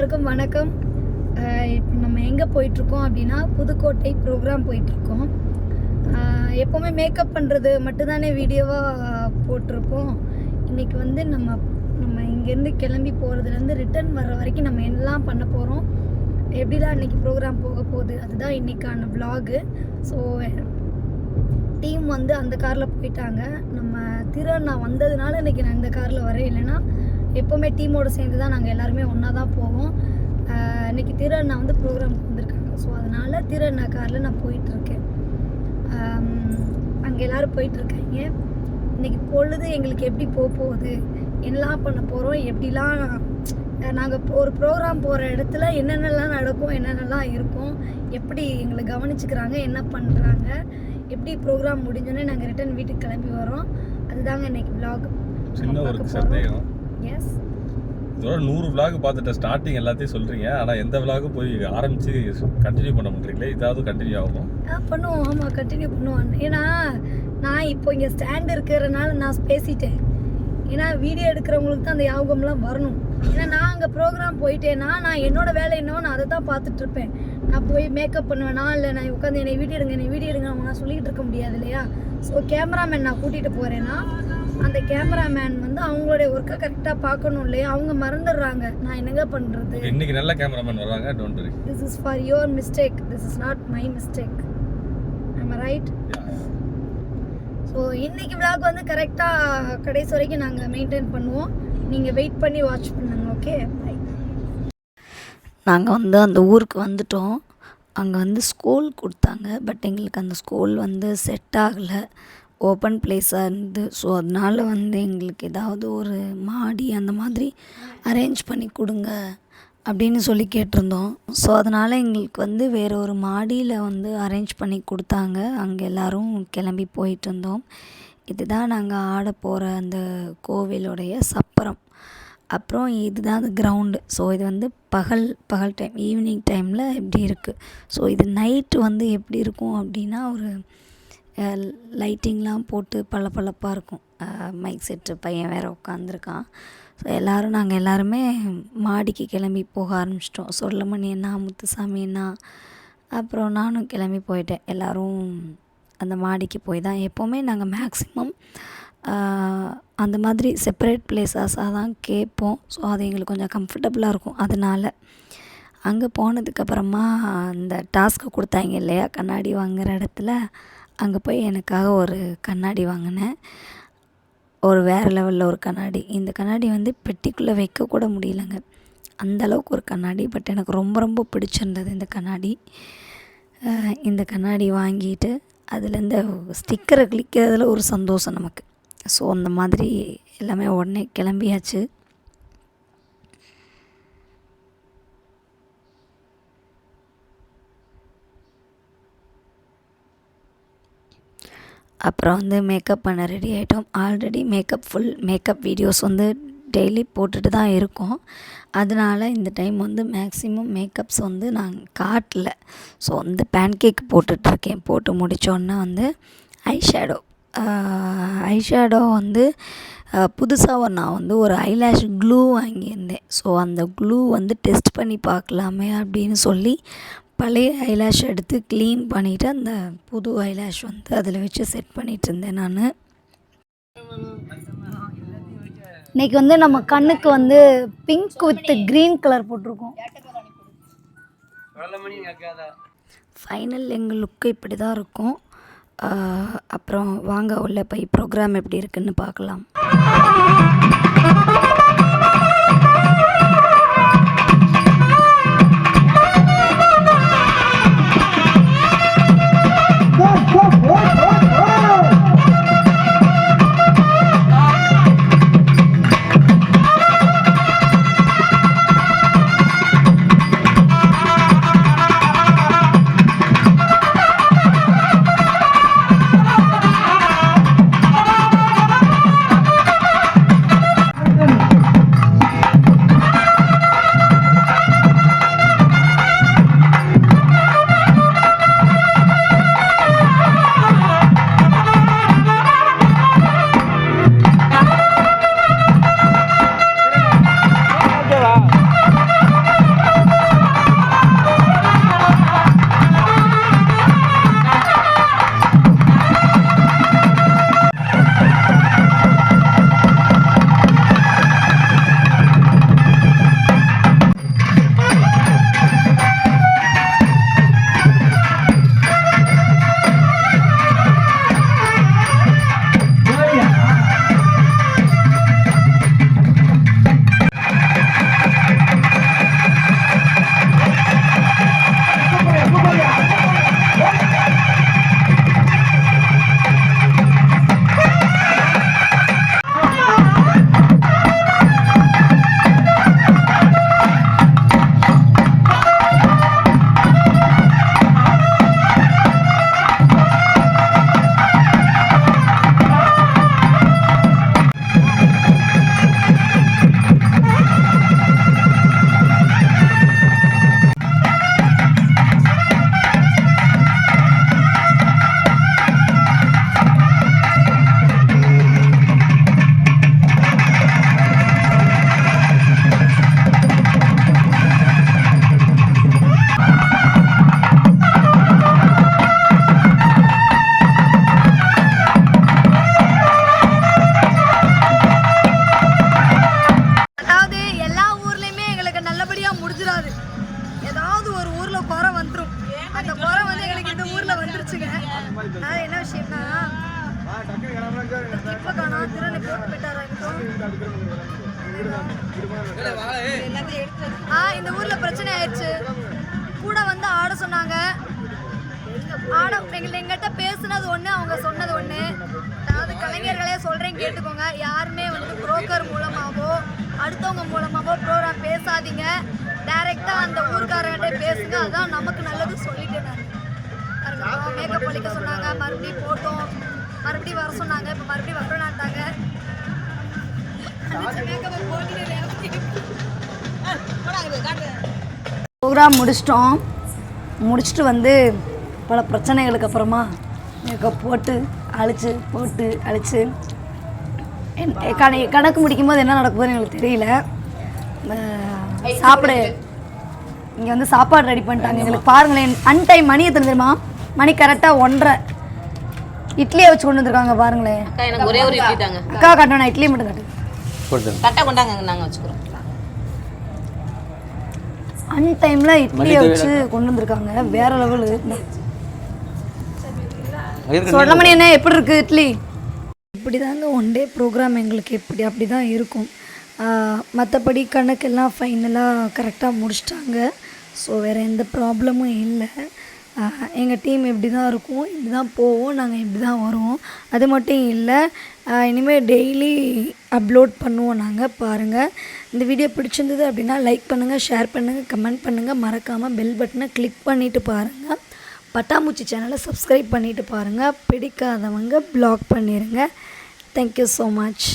எல்லாருக்கும் வணக்கம். இப்போ நம்ம எங்கே போயிட்டுருக்கோம் அப்படின்னா புதுக்கோட்டை ப்ரோக்ராம் போயிட்டுருக்கோம். எப்போவுமே மேக்கப் பண்ணுறது மட்டும்தானே வீடியோவாக போட்டிருப்போம். இன்றைக்கி வந்து நம்ம இங்கேருந்து கிளம்பி போகிறதுலேருந்து ரிட்டர்ன் வர்ற வரைக்கும் நம்ம என்னெல்லாம் பண்ண போகிறோம், எப்படிலாம் இன்றைக்கி ப்ரோக்ராம் போக போகுது, அதுதான் இன்றைக்கான விலாகு. ஸோ டீம் வந்து அந்த காரில் போயிட்டாங்க. நம்ம நான் வந்ததுனால இன்றைக்கி நான் இந்த காரில் வரேன். இல்லைன்னா எப்போவுமே டீமோடு சேர்ந்து தான் நாங்கள் எல்லாருமே ஒன்றா தான் போவோம். இன்றைக்கி நான் வந்து ப்ரோக்ராமுக்கு வந்திருக்காங்க. ஸோ அதனால் நான் காரில் நான் போயிட்டுருக்கேன். அங்கே எல்லோரும் போயிட்டுருக்காங்க. இன்றைக்கி பொழுது எங்களுக்கு எப்படி போகுது, என்னெல்லாம் பண்ண போகிறோம், எப்படிலாம் நாங்கள் ஒரு ப்ரோக்ராம் போகிற இடத்துல என்னென்னலாம் நடக்கும், என்னென்னலாம் இருக்கும், எப்படி எங்களை கவனிச்சுக்கிறாங்க, என்ன பண்ணுறாங்க, எப்படி ப்ரோக்ராம் முடிஞ்சோன்னே நாங்கள் ரிட்டர்ன் வீட்டுக்கு கிளம்பி வரோம். அதுதாங்க இன்றைக்கி விலாக். சின்ன ஒரு சந்தேகம். எஸ், இதோட 100 விலாக் பார்த்துட்டு ஸ்டார்டிங் எல்லாத்தையும் சொல்கிறீங்க, ஆனால் எந்த விலாகும் போய் ஆரம்பித்து கண்டினியூ பண்ண மாட்டீங்களே, இதாவது கண்டினியூ ஆகும்? பண்ணுவோம். ஆமாம், கண்டினியூ பண்ணுவோம். ஏன்னா நான் இப்போ இங்கே ஸ்டாண்ட் இருக்கிறதுனால நான் பேசிட்டேன். ஏன்னா வீடியோ எடுக்கிறவங்களுக்கு தான் அந்த ஞாபகம்லாம் வரணும். ஏன்னா நான் அங்கே ப்ரோக்ராம் போயிட்டேன்னா நான் என்னோடய வேலை என்னவோ நான் அதை தான் பார்த்துட்ருப்பேன். நான் போய் மேக்கப் பண்ணுவேனா, இல்லை நான் உட்காந்து என்னை வீடியோ எடுங்க நான் சொல்லிகிட்டு இருக்க முடியாது இல்லையா. ஸோ கேமராமேன் நான் கூட்டிகிட்டு போகிறேன்னா அந்த கேமராமேன் வந்து அவங்களுடைய ஒர்க்கை கரெக்டாக பார்க்கணும் இல்லையா. அவங்க மறந்துடுறாங்க. நான் என்னங்க பண்ணுறது? இன்னைக்கு நல்ல கேமராமேன் வராங்க. Don't worry, this is for your mistake, this is not my mistake. I'm right? So இன்றைக்கி விலாக் வந்து கரெக்டாக கடைசி வரைக்கும் நாங்கள் மெயின்டைன் பண்ணுவோம். நீங்கள் வெயிட் பண்ணி வாட்ச் பண்ணுங்க. Okay, bye. நாங்கள் வந்து அந்த ஊருக்கு வந்துட்டோம். அங்கே வந்து ஸ்கூல் கொடுத்தாங்க. பட் எங்களுக்கு அந்த ஸ்கூல் வந்து செட் ஆகலை, ஓப்பன் பிளேஸாக இருந்தது. ஸோ அதனால் வந்து எங்களுக்கு ஏதாவது ஒரு மாடி அந்த மாதிரி அரேஞ்ச் பண்ணி கொடுங்க அப்படின்னு சொல்லி கேட்டிருந்தோம். ஸோ அதனால் எங்களுக்கு வந்து வேறு ஒரு மாடியில் வந்து அரேஞ்ச் பண்ணி கொடுத்தாங்க. அங்கே எல்லோரும் கிளம்பி போயிட்டு இருந்தோம். இதுதான் நாங்கள் ஆட போகிற அந்த கோவிலுடைய சப்பரம். அப்புறம் இதுதான் அந்த கிரவுண்டு. ஸோ இது வந்து பகல் டைம், ஈவினிங் டைமில் எப்படி இருக்குது. ஸோ இது நைட்டு வந்து எப்படி இருக்கும் அப்படின்னா ஒரு லைட்டிங்லாம் போட்டு பளபளப்பாக இருக்கும். மைக் செட்டு பையன் வேறு உட்காந்துருக்கான். ஸோ நாங்கள் எல்லாருமே மாடிக்கு கிளம்பி போக ஆரம்பிச்சிட்டோம். சொல்லமணி அண்ணா, முத்துசாமி அண்ணா, அப்புறம் நானும் கிளம்பி போயிட்டேன். எல்லோரும் அந்த மாடிக்கு போய் தான் எப்போவுமே நாங்கள் மேக்ஸிமம் அந்த மாதிரி செப்பரேட் பிளேஸஸாக தான் கேட்போம். ஸோ அது எங்களுக்கு கொஞ்சம் கம்ஃபர்டபுளாக இருக்கும். அதனால் அங்கே போனதுக்கப்புறமா அந்த டாஸ்க்கு கொடுத்தாங்க இல்லையா, கண்ணாடி வாங்குகிற இடத்துல, அங்கே போய் எனக்காக ஒரு கண்ணாடி வாங்கினேன். ஒரு வேறு லெவலில் ஒரு கண்ணாடி. இந்த கண்ணாடி வந்து பெட்டிக்குள்ளே வைக்கக்கூட முடியலைங்க, அந்தளவுக்கு ஒரு கண்ணாடி. பட் எனக்கு ரொம்ப ரொம்ப பிடிச்சிருந்தது இந்த கண்ணாடி. இந்த கண்ணாடி வாங்கிட்டு அதில் இந்த ஸ்டிக்கரை கிளிக்கிறதுல ஒரு சந்தோஷம் நமக்கு. ஸோ அந்த மாதிரி எல்லாமே உடனே கிளம்பியாச்சு. அப்புறம் வந்து மேக்கப் பண்ண ரெடி ஆகிட்டோம். ஆல்ரெடி ஃபுல் மேக்கப் வீடியோஸ் வந்து டெய்லி போட்டுட்டு தான் இருக்கோம். அதனால் இந்த டைம் வந்து மேக்ஸிமம் மேக்கப்ஸ் வந்து நான் காட்டல. ஸோ வந்து பேன்கேக் போட்டுட்ருக்கேன். போட்டு முடித்தோன்னே வந்து ஐஷேடோ வந்து புதுசாக நான் வந்து ஒரு ஐலேஷ் க்ளூ வாங்கியிருந்தேன். ஸோ அந்த க்ளூ வந்து டெஸ்ட் பண்ணி பார்க்கலாமே அப்படின்னு சொல்லி பழைய ஐலேஷ் எடுத்து க்ளீன் பண்ணிவிட்டு அந்த புது ஐலேஷ் வந்து அதில் வச்சு செட் பண்ணிகிட்டு இருந்தேன் நான். இன்றைக்கி வந்து நம்ம கண்ணுக்கு வந்து பிங்க் வித் க்ரீன் கலர் போட்டிருக்கோம். ஃபைனல் எங்கள் லுக்கு இப்படி தான் இருக்கும். அப்புறம் வாங்க உள்ள போய் ப்ரோக்ராம் எப்படி இருக்குன்னு பார்க்கலாம். குறை வந்துடும். அந்த குறை வந்து எங்களுக்கு இந்த ஊரில் வந்துருச்சுங்க. அது என்ன விஷயம்னா இப்போ காணோம் திருநெல்வேலி போட்டு போயிட்டாரா இந்த ஊரில் பிரச்சனை ஆயிடுச்சு. கூட வந்து ஆட சொன்னாங்க. எங்கள்கிட்ட பேசுனது ஒன்று, அவங்க சொன்னது ஒன்று. அதாவது கலைஞர்களே சொல்கிறேன் கேட்டுக்கோங்க, யாருமே வந்து புரோக்கர் மூலமாகவோ அடுத்தவங்க மூலமாகவோ ப்ரோக்ராம் பேசாதீங்க. டைரெக்டாக அந்த ஊருக்காரர்கிட்ட பேசுங்க, அதுதான் நமக்கு நல்லது சொல்லிட்டு நான் மேக்கப் பண்ணிக்க சொன்னாங்க. மறுபடியும் போட்டோம், மறுபடியும் வர சொன்னாங்க. இப்போ மறுபடியும் வரலான்ட்டாங்க. ப்ரோக்ராம் முடிச்சுட்டு வந்து பல பிரச்சனைகளுக்கு அப்புறமா மேக்கப் போட்டு அழிச்சு கணக்கு முடிக்கும்போது என்ன நடக்குதுன்னு எங்களுக்கு தெரியல. இங்கே வந்து சாப்பாடு ரெடி பண்ணிட்டாங்க எங்களுக்கு. பாருங்களேன், அன்டைம் மணி எத்தனை தெரியுமா? மணி கரெக்டாக 1:30. இட்லியை வச்சு கொண்டு வந்துருக்காங்க பாருங்களேன். எனக்கு ஒரே ஒரு இட்லி தாங்க. அக்கா காட்டணும், நான் இட்லி மட்டும் காட்டு. கரெக்டாக கொண்டாங்க, நாங்கள் வச்சுக்கிறோம். அன்டைமில் இட்லியை வச்சு கொண்டு வந்திருக்காங்க. வேற லெவலு. சொல்லமணி என்ன எப்படி இருக்குது இட்லி? இப்படி தாங்க ஒன் டே ப்ரோக்ராம் எங்களுக்கு அப்படி தான் இருக்கும். மற்றபடி கணக்கெல்லாம் ஃபைனலாக கரெக்டாக முடிச்சிட்டாங்க. ஸோ வேறு எந்த ப்ராப்ளமும் இல்லை. எங்கள் டீம் இப்படி தான் இருக்கும், இப்படி தான் போவோம், நாங்கள் இப்படி தான் வருவோம். அது மட்டும் இல்லை, இனிமேல் டெய்லி அப்லோட் பண்ணுவோம் நாங்கள். பாருங்கள், இந்த வீடியோ பிடிச்சிருந்தது அப்படின்னா லைக் பண்ணுங்கள், ஷேர் பண்ணுங்கள், கமெண்ட் பண்ணுங்கள். மறக்காமல் பெல் பட்டனை கிளிக் பண்ணிவிட்டு பாருங்கள். பட்டாம்பூச்சி சேனலை சப்ஸ்கிரைப் பண்ணிவிட்டு பாருங்கள். பிடிக்காதவங்க ப்ளாக் பண்ணிடுங்க. Thank you so much.